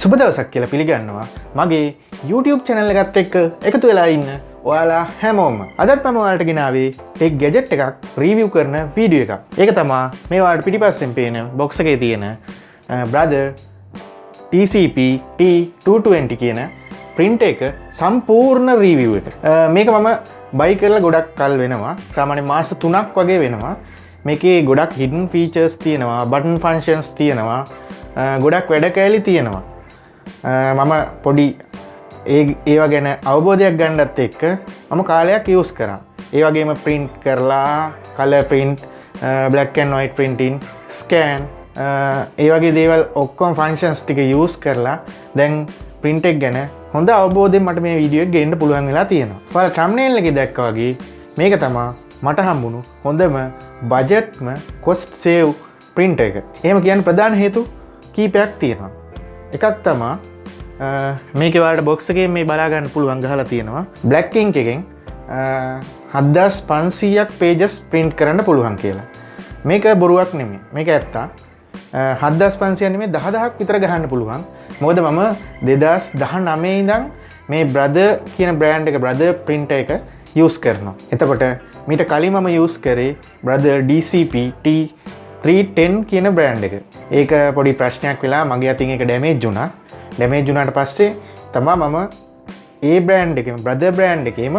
සුබ දවසක් කියලා පිළිගන්නවා මගේ YouTube channel එකත් එක්ක එකතු වෙලා ඉන්න ඔයාලා හැමෝම. අදත් මම ඔයාලට ගෙනාවේ ටෙක් ගැජට් එකක් රිවිව් කරන වීඩියෝ එකක්. ඒක තමයි මේ ඔයාලට පිටිපස්සෙන් පේන බොක්ස් එකේ තියෙන Brother DCP-T220 කියන print එක සම්පූර්ණ රිවිව් එක. මේක මම buy කරලා ගොඩක් කල් වෙනවා. සාමාන්‍යයෙන් මාස 3ක් වගේ වෙනවා. මේකේ ගොඩක් hidden features තියෙනවා, button functions තියෙනවා, ගොඩක් වැඩ කෑලි තියෙනවා. මම පොඩි ඒවා ගැන අවබෝධයක් ගන්නත් එක්ක මම කාලයක් යූස් කරා. ඒ වගේම print කරලා color print, black and white printing, scan ඒ වගේ දේවල් ඔක්කොම functions ටික යූස් කරලා දැන් print එක ගැන හොඳ අවබෝධයෙන් මට මේ වීඩියෝ එක ගේන්න පුළුවන් වෙලා තියෙනවා. ඔයාලා thumbnail එකේ දැක්කා වගේ මේක තමයි මට හම්බුණු හොඳම බජට්ම cost save print එක. එහෙම කියන්න ප්‍රධාන හේතු කීපයක් තියෙනවා. එකක් තමයි මේකේ ඔයාලට box එකෙන් මේ බලා ගන්න පුළුවන් ගහලා තියෙනවා black ink එකෙන් 7500ක් pages print කරන්න පුළුවන් කියලා. මේක බොරුවක් නෙමෙයි. මේක ඇත්ත. 7500 නෙමෙයි 10000ක් විතර ගහන්න පුළුවන්. මොකද මම 2019 ඉඳන් මේ Brother කියන brand එක Brother printer එක use කරනවා. එතකොට මීට කලින් මම use කරේ Brother DCP-T220 කියන brand එක. ඒක පොඩි ප්‍රශ්නයක් වෙලා මගේ අතින් ඒක damage වුණා. damage වුණාට පස්සේ තමයි මම ඒ brand එකේම Brother brand එකේම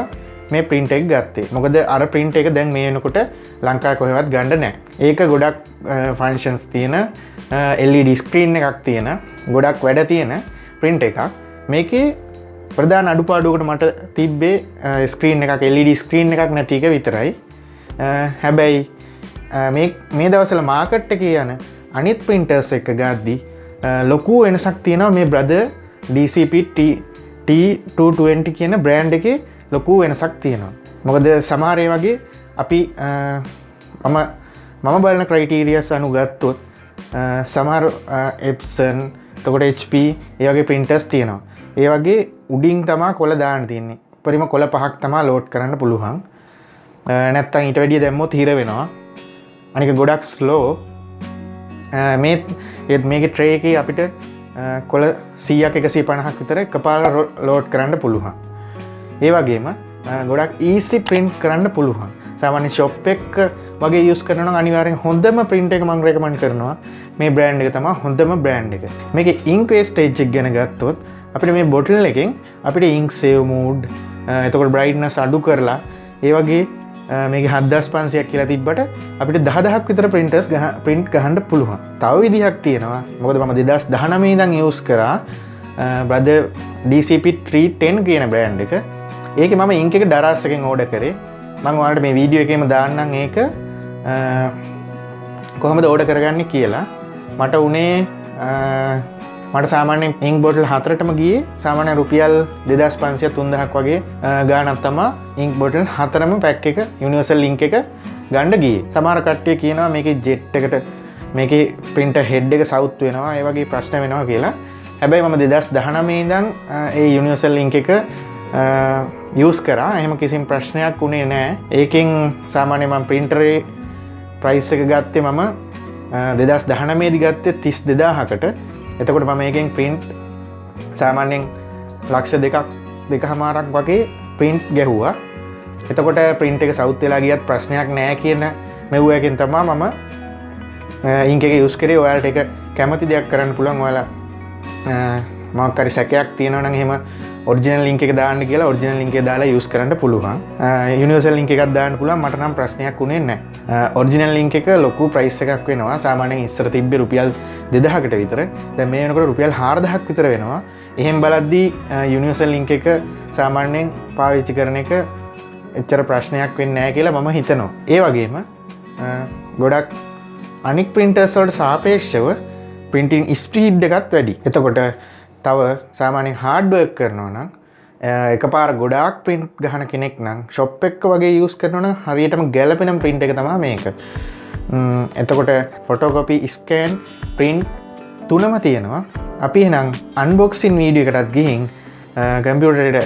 මේ print එක ගත්තේ. මොකද අර print එක දැන් මේ වෙනකොට ලංකාවේ කොහෙවත් ගන්න නැහැ. ඒක ගොඩක් functions තියෙන LED screen එකක් තියෙන ගොඩක් වැඩ තියෙන print එකක්. මේකේ ප්‍රධාන අඩුපාඩුවකට මට තිබ්බේ screen එකක් LED screen එකක් නැති එක විතරයි. හැබැයි මේ දවස්වල market එකේ යන අනිත් printers එක ගද්දි ලොකු වෙනසක් තියෙනවා මේ Brother DCP-T220 කියන brand එකේ ලොකු වෙනසක් තියෙනවා. මොකද සමහර ඒ වගේ අපි මම බලන ක්‍රයිටීරියස් අනුව ගත්තොත් සමහර Epson, එතකොට HP ඒ වගේ printers තියෙනවා. ඒ වගේ උඩින් තමයි කොළ දාන්න තියෙන්නේ. උඩරිම කොළ 5ක් තමයි ලෝඩ් කරන්න පුළුවන්. නැත්තම් ඊට වැඩිය දැම්මොත් හිර වෙනවා. අනික ගොඩක් ස්ලෝ. මේකේ ට්‍රේ එකේ අපිට කොළ 100ක් 150ක් විතර එකපාර ලෝඩ් කරන්න පුළුවන්. ඒ වගේම ගොඩක් ඊසි print කරන්න පුළුවන්. සාමාන්‍ය shop එක වගේ use කරනවා නම් අනිවාර්යෙන් හොඳම print එක මම recommend කරනවා. මේ brand එක තමයි හොඳම brand එක. මේකේ ink wastage එක ගැන ගත්තොත් අපිට මේ bottle එකෙන් අපිට ink save mode, එතකොට brightness අඩු කරලා ඒ වගේ මේකේ 7500ක් කියලා තිබ්බට අපිට 10000ක් විතර print ගහන්න පුළුවන්. තව විදිහක් තියෙනවා. මොකද මම 2019 ඉඳන් use කරා Brother DCP-T220 කියන brand එක. ඒකේ මම ink එක දරාස් එකෙන් order කරේ. මම ඔයාලට මේ වීඩියෝ එකේම දාන්නම් ඒක කොහොමද order කරගන්නේ කියලා. මට උනේ මට සාමාන්‍යයෙන් ink bottle 4ටම ගියේ සාමාන්‍ය රුපියල් 2500 3000ක් වගේ ගාණක් තමයි ink bottle 4ම pack එක universal ink එක ගන්න ගියේ. සමහර කට්ටිය කියනවා මේකේ jet එකට මේකේ printer head එක south වෙනවා ඒ වගේ ප්‍රශ්න වෙනවා කියලා. හැබැයි මම 2019 ඉඳන් ඒ universal ink එක use කරා. එහෙම කිසිම ප්‍රශ්නයක් උනේ නැහැ. ඒකෙන් සාමාන්‍යයෙන් මම printerේ price එක ගත්තේ මම 2019 දී ගත්තේ 32000කට. එතකොට මම මේකෙන් print සාමාන්‍යයෙන් ලක්ෂ 2.5ක් වගේ print ගැහුවා. එතකොට print එක සවුත් වෙලා ගියත් ප්‍රශ්නයක් නැහැ කියන මෙව්ව එකෙන් තමයි මම ink එක use කරේ. ඔයාලට ඒක කැමති දෙයක් කරන්න පුළුවන්. ඔයාලා මොකක් හරි සැකයක් තියෙනවා නම් එහෙම ඔරිජිනල් ලින්ක් එක දාන්න කියලා ඔරිජිනල් ලින්ක් එක දාලා යූස් කරන්න පුළුවන්. යුනිවර්සල් ලින්ක් එකක් දාන්න පුළුවන්. මට නම් ප්‍රශ්නයක් උනේ නැහැ. ඔරිජිනල් ලින්ක් එක ලොකු ප්‍රයිස් එකක් වෙනවා. සාමාන්‍යයෙන් ඉස්සර තිබ්බේ රුපියල් 2000කට විතර. දැන් මේ වෙනකොට රුපියල් 4000ක් විතර වෙනවා. එහෙන් බලද්දී යුනිවර්සල් ලින්ක් එක සාමාන්‍යයෙන් පාවිච්චි කරන එක එච්චර ප්‍රශ්නයක් වෙන්නේ නැහැ කියලා මම හිතනවා. ඒ වගේම ගොඩක් අනික් printers වලට සාපේක්ෂව printing speed එකත් වැඩි. එතකොට තව සාමාන්‍යයෙන් hard work කරනවා නම් එකපාර ගොඩාක් print ගහන කෙනෙක් නම් shop එක වගේ use කරනවා නම් හරියටම ගැලපෙන print එක තමයි මේක. එතකොට photocopy, scan, print තුනම තියෙනවා. අපි එහෙනම් unboxing වීඩියෝ එකටත් ගිහින් computer එකට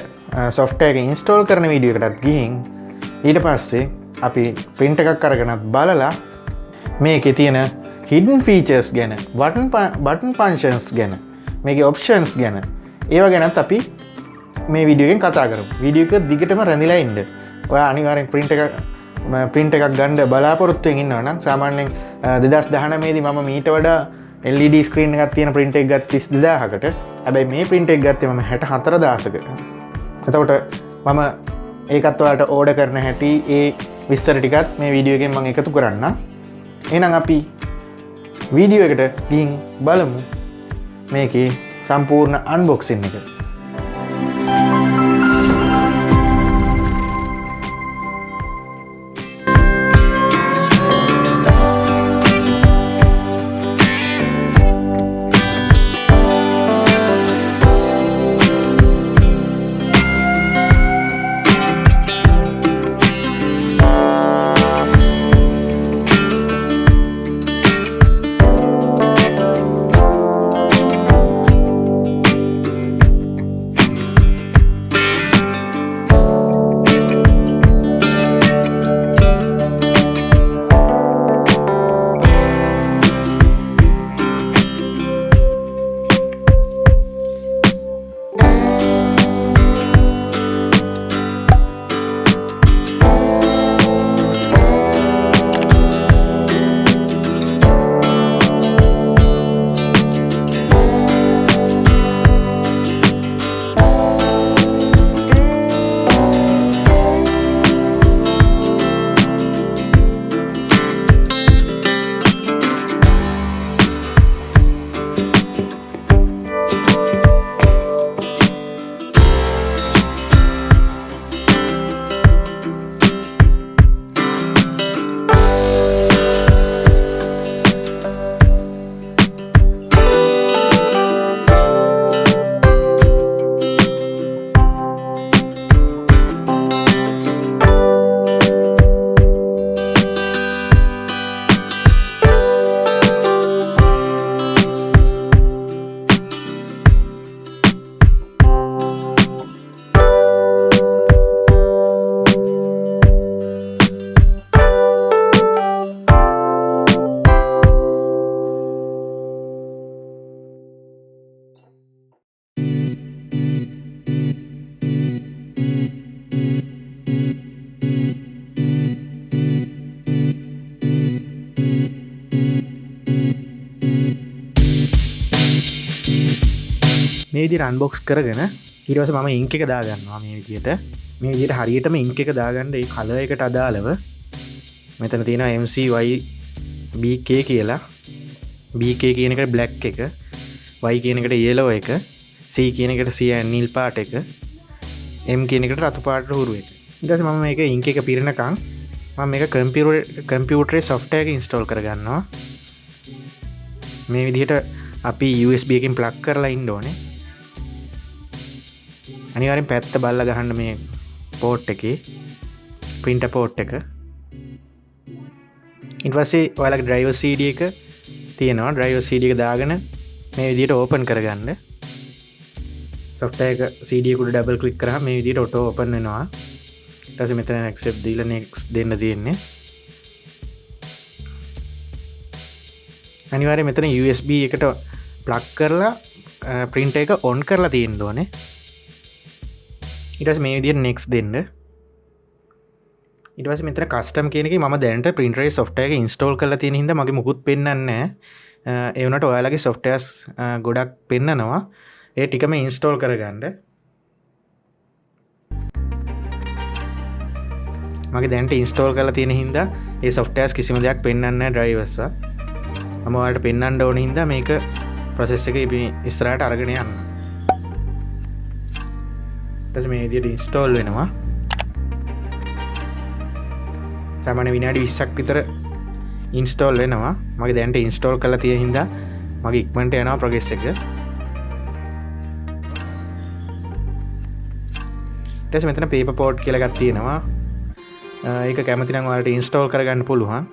software එක install කරන වීඩියෝ එකටත් ගිහින් ඊට පස්සේ අපි print එකක් අරගෙනත් බලලා මේකේ තියෙන hidden features ගැන, button functions ගැන මේකේ ඔප්ෂන්ස් ගැන ඒව ගැනත් අපි මේ වීඩියෝ එකෙන් කතා කරමු. වීඩියෝ එක දිගටම රැඳිලා ඉන්න. ඔයා අනිවාර්යෙන් print එකක් ගන්න බලාපොරොත්තුෙන් ඉන්නවා නම් සාමාන්‍යයෙන් 2019 දී මම මීට වඩා LED ස්ක්‍රීන් එකක් තියෙන print එකක් ගත්තේ 32000කට. හැබැයි මේ print එක ගත්තේ මම 64000ක. එතකොට මම ඒකත් ඔයාලට ඕඩර් කරන හැටි ඒ විස්තර ටිකත් මේ වීඩියෝ එකෙන් මම එකතු කරන්නම්. එහෙනම් අපි වීඩියෝ එකට ගිහින් බලමු මේකේ සම්පූර්ණ අන්බොක්සින් එක. මේ විදිහට අන්බොක්ස් කරගෙන ඊට පස්සේ මම ඉන්ක් එක දාගන්නවා මේ විදිහට. මේ විදිහට හරියටම ඉන්ක් එක දාගන්න ඒ කලර් එකට අදාළව මෙතන තියෙනවා MCYBK කියලා. BK කියන එකට black එක, Y කියන එකට yellow එක, C කියන එකට cyan නිල් පාට එක, M කියන එකට රතු පාට හුරු එක. ඊට පස්සේ මම මේක ඉන්ක් එක පිරෙනකන් මම මේක කම්පියුටරේ software එක install කරගන්නවා. මේ විදිහට අපි USB එකෙන් plug කරලා ඉන්න ඕනේ. අනිවාර්යෙන් පැත්ත බලලා ගහන්න මේ port එකේ printer port එක. ඊට පස්සේ ඔයාලගේ driver CD එක තියෙනවා. driver CD එක දාගෙන මේ විදිහට open කරගන්න. software එක CD එක උඩ double click කරාම මේ විදිහට auto open වෙනවා. ඊට පස්සේ මෙතන accept දීලා next දෙන්න තියෙන්නේ. අනිවාර්යෙන් මෙතන USB එකට plug කරලා printer එක on කරලා තියෙන්න ඕනේ. ඊට පස්සේ මේ විදිහට next දෙන්න. ඊට පස්සේ මෙතන custom කියන එකේ මම දැනට printer එකේ software එක install කරලා තියෙන හින්දා මගේ මුකුත් පෙන්වන්නේ නැහැ. ඒ වුණාට ඔයාලගේ softwares ගොඩක් පෙන්නනවා. ඒ ටිකම install කරගන්න. මගේ දැනට install කරලා තියෙන හින්දා ඒ softwares කිසිම දෙයක් පෙන්වන්නේ නැහැ drivers වත්. මම ඔයාලට පෙන්වන්න ඕන හින්දා මේක process එක ඉස්සරහට අරගෙන යන්න. ඊට මේ විදිහට install වෙනවා. සාමාන්‍ය විනාඩි 20ක් විතර install වෙනවා. මගේ දැනට install කරලා තියෙන හින්දා මගේ ඉක්මනට යනවා progress එක. ඊට මෙතන paper port කියලා එකක් තියෙනවා. ඒක කැමති නම් ඔයාලට install කරගන්න පුළුවන්.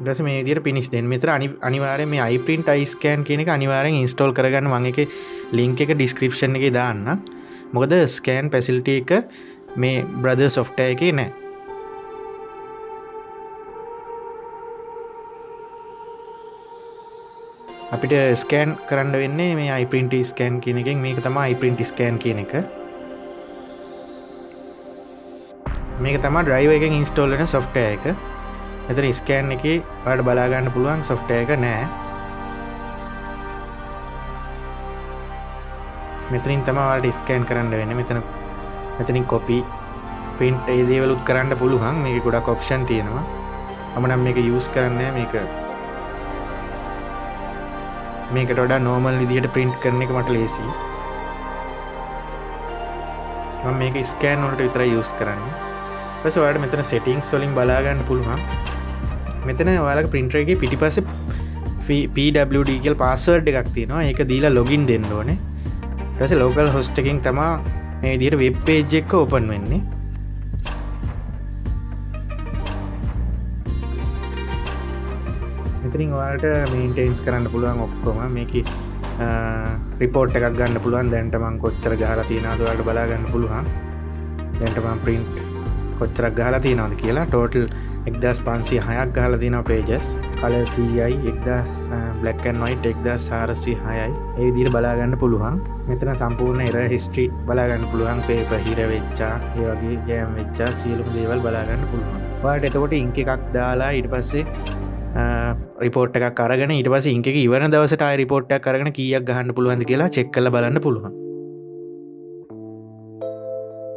ඊට මේ විදිහට finish දෙන්න. මෙතන අනිවාර්යෙන් මේ iPrint iScan කියන එක අනිවාර්යෙන් install කරගන්න. මම ඒකේ link එක description එකේ දාන්නම්. මොකද scan facility එක මේ brother software එකේ නැහැ. අපිට ස්කෑන් කරන්න වෙන්නේ මේ iPrint ස්කෑන් කියන එකෙන්. මේක තමයි iPrint ස්කෑන් කියන එක. මේක තමයි driver එකෙන් install වෙන software එක. මෙතන ස්කෑන් එකේ ඔයාලට බලා ගන්න පුළුවන් software එක නෑ. මෙතනින් තමයි ඔයාලට ස්කෑන් කරන්න වෙන්නේ. මෙතනින් copy print ඒ දේවලුත් කරන්න පුළුවන්. මේකේ ගොඩක් option තියෙනවා. මම නම් මේක use කරන්නේ නැහැ. මේකට වඩා normal විදිහට print කරන එක මට ලේසියි. මම මේක scan වලට විතරයි use කරන්නේ. ඊපස්සේ ඔයාලට මෙතන settings වලින් බලා ගන්න පුළුවන්. මෙතන ඔයාලගේ printer එකේ පිටිපස්සේ PWD කියලා password එකක් තියෙනවා. ඒක දීලා login දෙන්න ඕනේ. ඊට පස්සේ local host එකකින් තමයි මේ විදිහට web page එක open වෙන්නේ. මෙතනින් ඔයාලට මේන්ටේන්ස් කරන්න පුළුවන් ඔක්කොම. මේකේ රිපෝට් එකක් ගන්න පුළුවන්. දැනට මම කොච්චර ගහලා තියෙනවද ඔයාලට බලා ගන්න පුළුවන්. දැනට මම print කොච්චරක් ගහලා තියෙනවද කියලා. total 1506ක් ගහලා තියෙනවා pages. color CI 1000 black and white 1406යි. ඒ විදිහට බලා ගන්න පුළුවන්. මෙතන සම්පූර්ණ error history බලා ගන්න පුළුවන්. paper හිර වෙච්චා, ඒ වගේ jam වෙච්චා සියලුම දේවල් බලා ගන්න පුළුවන්. ඔයාලට එතකොට ink එකක් දාලා ඊට පස්සේ රිපෝට් එකක් අරගෙන ඊට පස්සේ ink එක ඉවරන දවසට ආයෙ රිපෝට් එකක් අරගෙන කීයක් ගහන්න පුළුවන්ද කියලා චෙක් කරලා බලන්න පුළුවන්.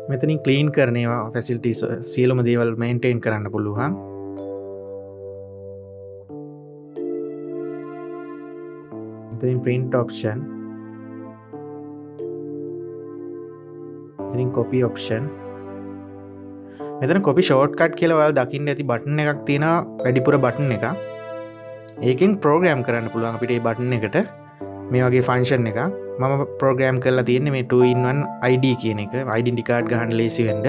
මෙතනින් ක්ලීන් කරන ඒවා ෆැසිලිටිස් සියලුම දේවල් මේන්ටේන් කරන්න පුළුවන්. මෙතනින් print option, මෙතනින් copy option. මෙතන copy shortcut කියලා ඔයාලා දකින්න ඇති බටන් එකක් තියෙනවා, වැඩිපුර බටන් එකක්. ඒකෙන් ප්‍රෝග්‍රෑම් කරන්න පුළුවන් අපිට මේ බටන් එකට මේ වගේ ෆන්ක්ෂන් එකක්. මම ප්‍රෝග්‍රෑම් කරලා තියෙන්නේ මේ 2-in-1 ID කියන එක. identity card ගන්න ලේසි වෙන්න.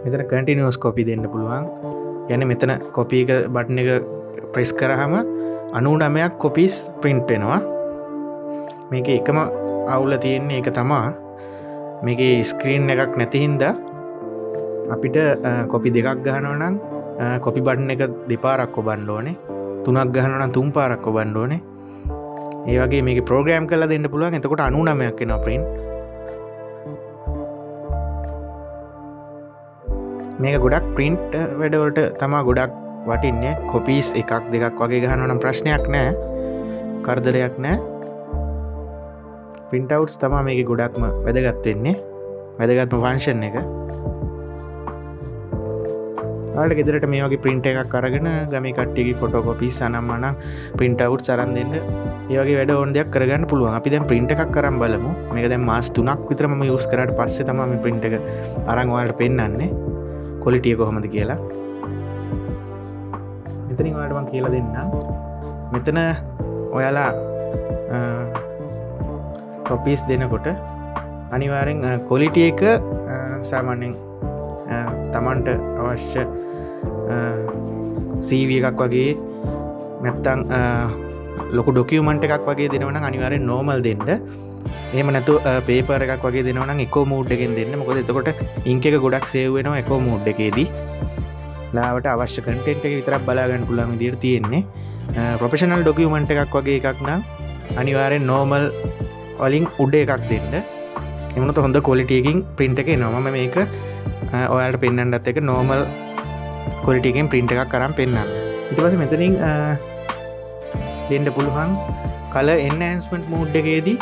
මෙතන continuous copy දෙන්න පුළුවන්. يعني මෙතන copy එක බටන් එක press කරාම 99ක් copies print වෙනවා. මේකේ එකම අවුල තියෙන්නේ ඒක තමයි. මේකේ ස්ක්‍රීන් එකක් නැති හින්දා අපිට කොපි දෙකක් ගහනවා නම් කොපි බටන් එක දෙපාරක් ඔබන්න ඕනේ. තුනක් ගහනවා නම් තුන් පාරක් ඔබන්න ඕනේ. ඒ වගේ මේකේ ප්‍රෝග්‍රෑම් කරලා දෙන්න පුළුවන්. එතකොට 99ක් එනවා print. මේක ගොඩක් print වැඩවලට තමයි ගොඩක් වටින්නේ. copies එකක් දෙකක් වගේ ගහනවා නම් ප්‍රශ්නයක් නැහැ. කරදරයක් නැහැ. printouts තමයි මේකේ ගොඩක්ම වැදගත් වෙන්නේ. වැදගත්ම ෆන්ක්ෂන් එක. ඔයාලට ගෙදරට මේ වගේ print එකක් අරගෙන ගමේ කට්ටියගේ photocopies අනම්මනම් printouts අරන් දෙන්න ඒ වගේ වැඩ ඕන දෙයක් කරගන්න පුළුවන්. අපි දැන් print එකක් අරන් බලමු. මේක දැන් මාස 3ක් විතර මම use කරාට පස්සේ තමයි මේ print එක අරන් ඔයාලට පෙන්නන්නේ. quality එක කොහොමද කියලා. මෙතනින් ඔයාලට මම කියලා දෙන්නම්. මෙතන ඔයාලා copies දෙනකොට අනිවාර්යෙන් quality එක සාමාන්‍යයෙන් තමන්ට අවශ්‍ය CV එකක් වගේ නැත්තම් ලොකු ඩොකියුමන්ට් එකක් වගේ දෙනවා නම් අනිවාර්යෙන් normal දෙන්න. එහෙම නැතු paper එකක් වගේ දෙනවා නම් eco mode එකෙන් දෙන්න. මොකද එතකොට ink එක ගොඩක් save වෙනවා eco mode එකේදී. ලාවට අවශ්‍ය content එක විතරක් බලා ගන්න පුළුවන් විදිහට තියෙන්නේ. professional document එකක් වගේ එකක් නම් අනිවාර්යෙන් normal වලින් උඩ එකක් දෙන්න. එමුණොත් හොඳ quality එකකින් print එක එනවා. මම මේක ඔයාලට පෙන්වන්නත් එක normal quality එකෙන් print එකක් අරන් පෙන්නන්න. ඊට පස්සේ මෙතනින් දෙන්න පුළුවන් color enhancement mode එකේදී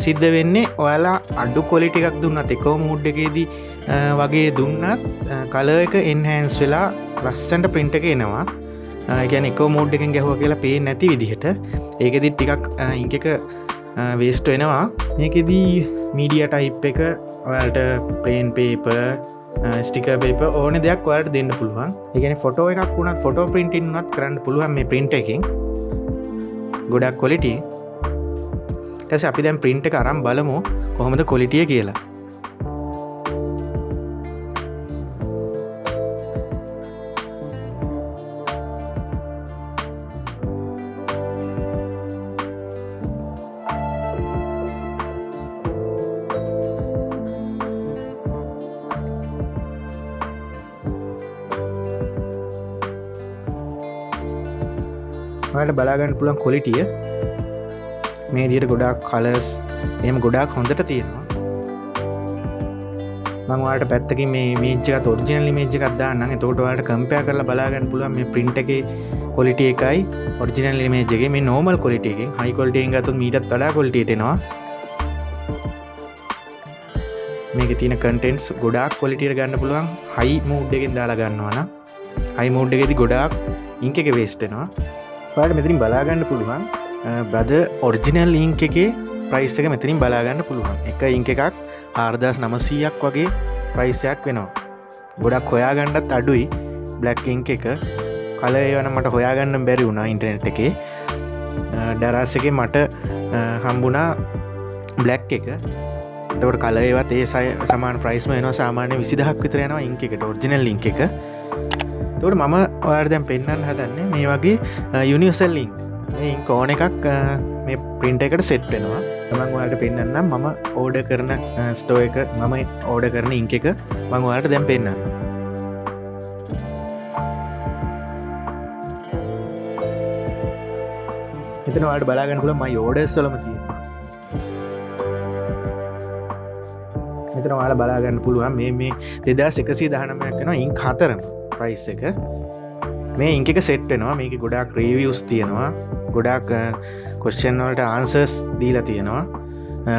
සිද්ධ වෙන්නේ ඔයාලා අඩු quality එකක් දුන්නත් eco mode එකේදී වගේ දුන්නත් color එක enhance වෙලා ලස්සනට print එක එනවා. ඒ කියන්නේ eco mode එකෙන් ගැහුවා කියලා පේන්නේ නැති විදිහට. ඒකෙදි ටිකක් ink එක waste වෙනවා. මේකෙදී media type එක ඔයාලට plain paper, sticker paper ඕන දෙයක් ඔයාලට දෙන්න පුළුවන්. ඒ කියන්නේ photo එකක් වුණත් photo printing උනත් කරන්න පුළුවන් මේ print එකෙන්. ගොඩක් quality. ඊට පස්සේ අපි දැන් print එක අරන් බලමු කොහොමද quality එක කියලා. ඔයාලට බලා ගන්න පුළුවන් ක්වොලිටිය මේ විදිහට ගොඩාක් කලර්ස් එහෙම ගොඩාක් හොඳට තියෙනවා. මම ඔයාලට පැත්තකින් මේ ඉමේජ් එකත් ඔරිජිනල් ඉමේජ් එකක් දාන්නම්. එතකොට ඔයාලට කම්පෙයාර් කරලා බලා ගන්න පුළුවන් මේ print එකේ ක්වොලිටි එකයි ඔරිජිනල් ඉමේජ් එකේ මේ normal ක්වොලිටි එකෙන් high quality එකෙන් ගත්තොත් මීටත් වඩා ක්වොලිටි එකට එනවා. මේකේ තියෙන contents ගොඩාක් ක්වොලිටි එකට ගන්න පුළුවන් high mood එකෙන් දාලා ගන්නවා නම් high mood එකේදී ගොඩාක් ink එක waste වෙනවා. ඔයාලට මෙතනින් බලා ගන්න පුළුවන් brother original ink එකේ price එක මෙතනින් බලා ගන්න පුළුවන්. එක ink එකක් 4900ක් වගේ price එකක් වෙනවා. ගොඩක් හොයාගන්නත් අඩුයි black ink එක. කලර් ඒවා නම් මට හොයාගන්න බැරි වුණා ඉන්ටර්නෙට් එකේ. ඩරාස් එකේ මට හම්බුණා black එක. එතකොට කලර් ඒවත් ඒ සමාන price ම වෙනවා. සාමාන්‍ය 20000ක් විතර යනවා ink එකට original ink එක. එතකොට මම ඔයාලට දැන් පෙන්වන්න හදන්නේ මේ වගේ universal ink. මේ ink ඕන එකක් මේ print එකට set වෙනවා. මම ඔයාලට පෙන්වන්නම් මම order කරන store එක මම order කරන ink එක මම ඔයාලට දැන් පෙන්වන්නම්. මෙතන ඔයාලට බලා ගන්න පුළුවන් my orders වලම තියෙනවා. මෙතන ඔයාලා බලා ගන්න පුළුවන් මේ 2119ක් වෙනවා ink 4ම price එක. මේ ink එක set වෙනවා. මේකේ ගොඩාක් reviews තියෙනවා. ගොඩාක් question වලට answers දීලා තියෙනවා.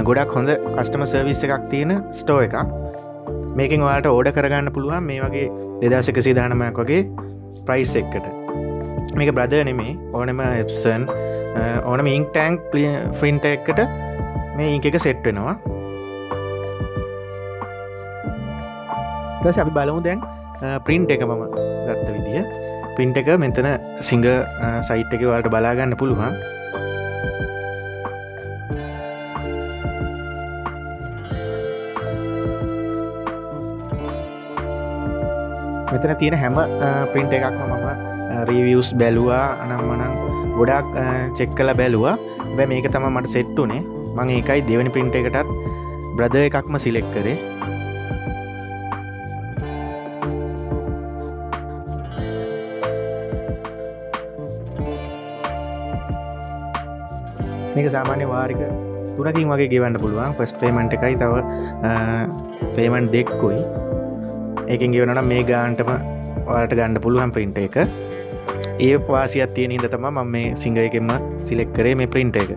ගොඩාක් හොඳ customer service එකක් තියෙන store එකක්. මේකෙන් ඔයාලට order කරගන්න පුළුවන් මේ වගේ 2119ක් වගේ price එකකට. මේක brother නෙමෙයි ඕනෙම Epson ඕනම ink tank printer එකකට මේ ink එක set වෙනවා. ඊට පස්සේ අපි බලමු දැන් print එක මම ගත්ත විදිය. print එක මෙතන සිංග site එකේ ඔයාලට බලා ගන්න පුළුවන්. මෙතන තියෙන හැම print එකක්ම මම reviews බැලුවා. අනම්මනම් ගොඩාක් check කරලා බැලුවා. හැබැයි මේක තමයි මට set උනේ. මම ඒකයි දෙවෙනි print එකටත් brother එකක්ම select කරේ. මේක සාමාන්‍ය වාරික 3කින් වගේ ගෙවන්න පුළුවන්. ෆස්ට් පේමන්ට් එකයි තව පේමන්ට් දෙකකුයි. ඒකෙන් ගෙවනවා නම් මේ ගානටම ඔයාලට ගන්න පුළුවන් print එක. ඒ වාසියක් තියෙන හින්දා තමයි මම මේ සිංගල් එකෙන්ම සිලෙක්ට් කරේ මේ print එක.